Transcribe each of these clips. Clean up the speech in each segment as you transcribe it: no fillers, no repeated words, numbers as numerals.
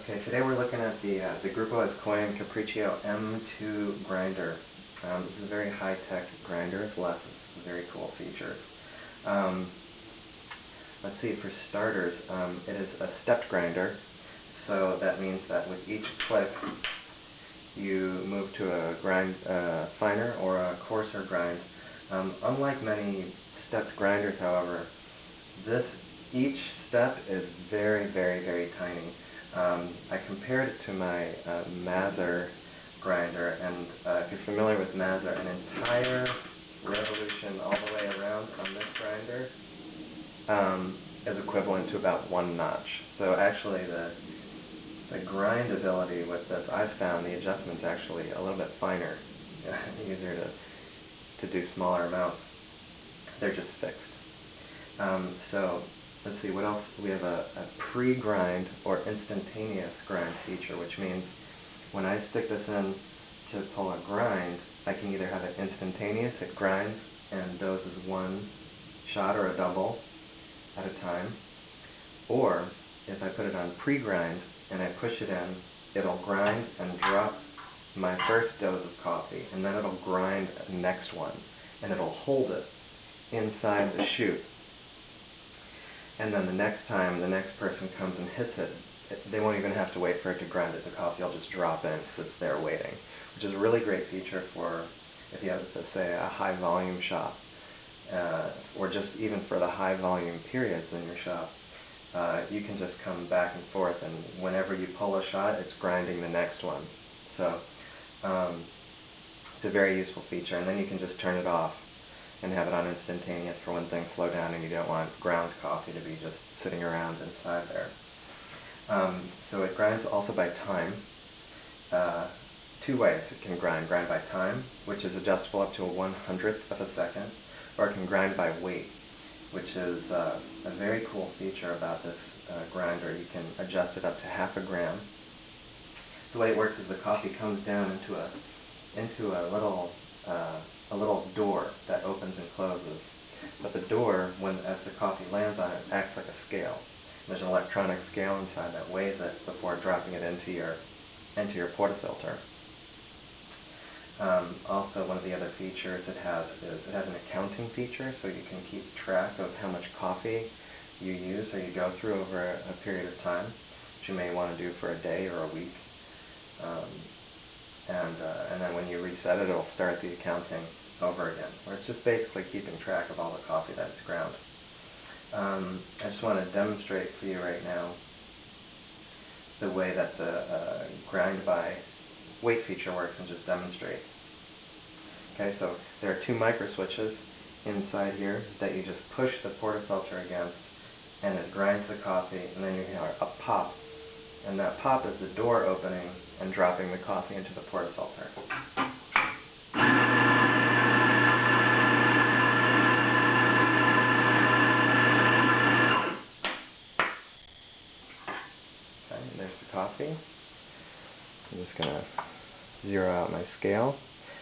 Okay, today we're looking at the Grupo Azkoyen Capriccio M02 grinder. This is a very high-tech grinder. It's very cool features. Let's see, for starters, it is a stepped grinder, so that means that with each click you move to a grind finer or a coarser grind. Unlike many stepped grinders, however, each step is very, very, very tiny. I compared it to my Mazer grinder, and if you're familiar with Mazer, an entire revolution all the way around on this grinder is equivalent to about 1 notch. So actually the grindability with this, I've found the adjustment's actually a little bit finer, easier to do smaller amounts. They're just fixed. So let's see, what else? We have a pre-grind or instantaneous grind feature, which means when I stick this in to pull a grind, I can either have it instantaneous, it grinds and doses one shot or a double at a time, or if I put it on pre-grind and I push it in, it'll grind and drop my first dose of coffee, and then it'll grind the next one, and it'll hold it inside the chute. And then the next time the next person comes and hits it, they won't even have to wait for it to grind it. The coffee will just drop in, sits there waiting, which is a really great feature for if you have, say, a high volume shop, or just even for the high volume periods in your shop. You can just come back and forth, and whenever you pull a shot, it's grinding the next one. So it's a very useful feature, and then you can just turn it off and have it on instantaneous for when things slow down and you don't want ground coffee to be just sitting around inside there. So it grinds also by time. 2 ways it can grind by time, which is adjustable up to a 1/100th of a second, or it can grind by weight, which is a very cool feature about this grinder. You can adjust it up to 1/2 gram. The way it works is the coffee comes down into a little door that opens and closes. But the door, as the coffee lands on it, acts like a scale. There's an electronic scale inside that weighs it before dropping it into your portafilter. Also, one of the other features it has an accounting feature, so you can keep track of how much coffee you use or you go through over a period of time, which you may want to do for a day or a week. And then when you reset it, it'll start the accounting over again, where it's just basically keeping track of all the coffee that it's ground. I just want to demonstrate for you right now the way that the grind by weight feature works, and just demonstrate. Okay, so there are 2 micro switches inside here that you just push the portafilter against, and it grinds the coffee, and then you hear a pop, and that pop is the door opening and dropping the coffee into the portafilter. Okay, and there's the coffee. I'm just going to zero out my scale.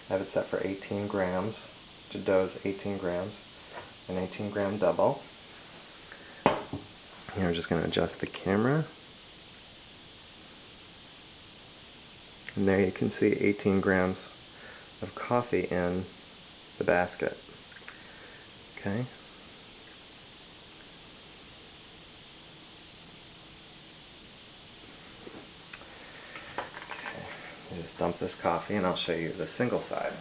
I have it set for 18 grams, to dose 18 grams, an 18 gram double. Here I'm just going to adjust the camera. And there you can see 18 grams of coffee in the basket. Okay. I just dump this coffee, and I'll show you the single side.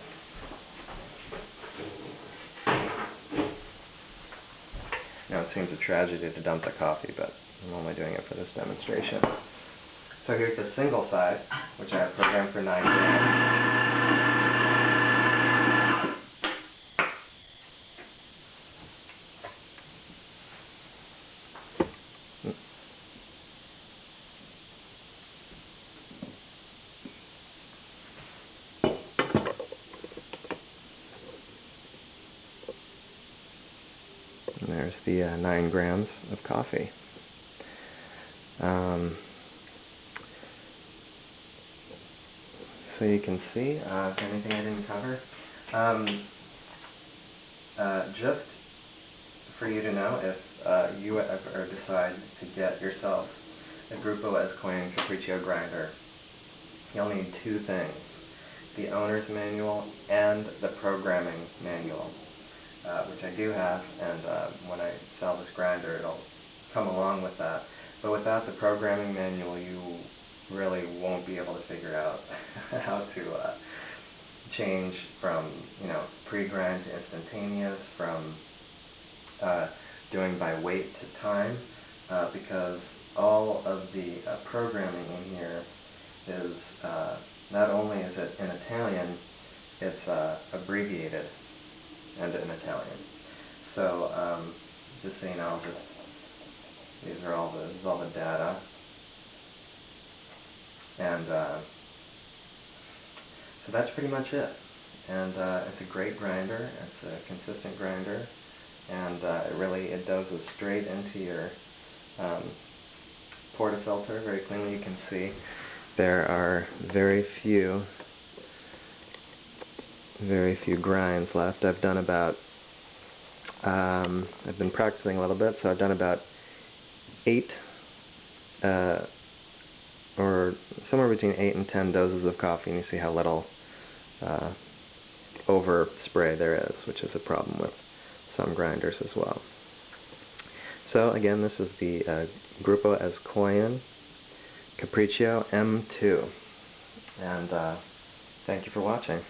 Now, it seems a tragedy to dump the coffee, but I'm only doing it for this demonstration. So here's the single side, which I have programmed for 9 grams. And there's the 9 grams of coffee. So you can see, is there anything I didn't cover? Just for you to know, if you ever decide to get yourself a Grupo Azkoyen Capriccio grinder, you'll need two things: the owner's manual and the programming manual, which I do have, and when I sell this grinder it'll come along with that. But without the programming manual, you really won't be able to figure out how to change from, pre-grind to instantaneous, from doing by weight to time, because all of the programming in here is, not only is it in Italian, it's abbreviated and in Italian. So just so you know, this is all the data, and so that's pretty much it. And it's a great grinder. It's a consistent grinder, and it doses straight into your portafilter very cleanly. You can see there are very few grinds left. I've done about I've been practicing a little bit, so I've done about 8 or somewhere between 8 and 10 doses of coffee, and you see how little over spray there is, which is a problem with some grinders as well. So again, this is the Grupo Azkoyen Capriccio M02, and thank you for watching.